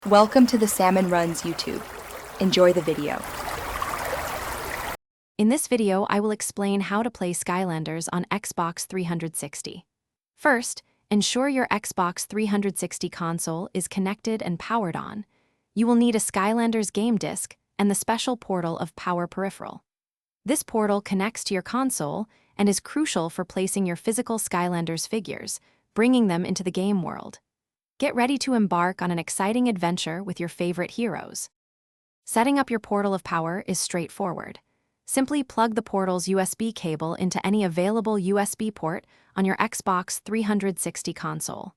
Welcome to the Salmon Runs YouTube. Enjoy the video. In this video, I will explain how to play Skylanders on Xbox 360. First, ensure your Xbox 360 console is connected and powered on. You will need a Skylanders game disc and the special portal of Power Peripheral. This portal connects to your console and is crucial for placing your physical Skylanders figures, bringing them into the game world. Get ready to embark on an exciting adventure with your favorite heroes. Setting up your portal of power is straightforward. Simply plug the portal's USB cable into any available USB port on your Xbox 360 console.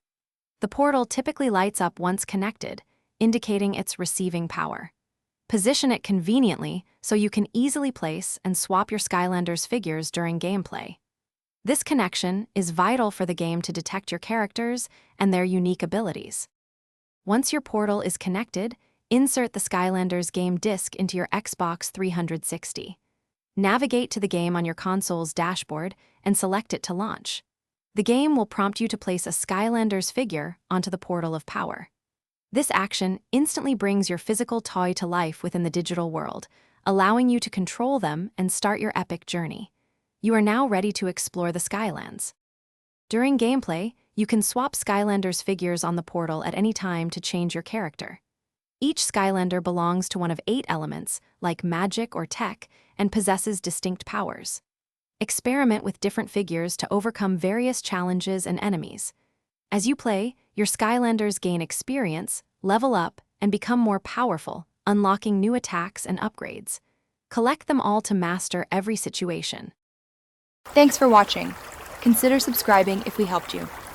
The portal typically lights up once connected, indicating it's receiving power. Position it conveniently so you can easily place and swap your Skylanders figures during gameplay. This connection is vital for the game to detect your characters and their unique abilities. Once your portal is connected, insert the Skylanders game disc into your Xbox 360. Navigate to the game on your console's dashboard and select it to launch. The game will prompt you to place a Skylanders figure onto the portal of power. This action instantly brings your physical toy to life within the digital world, allowing you to control them and start your epic journey. You are now ready to explore the Skylands. During gameplay, you can swap Skylanders figures on the portal at any time to change your character. Each Skylander belongs to one of 8 elements, like magic or tech, and possesses distinct powers. Experiment with different figures to overcome various challenges and enemies. As you play, your Skylanders gain experience, level up, and become more powerful, unlocking new attacks and upgrades. Collect them all to master every situation. Thanks for watching. Consider subscribing if we helped you.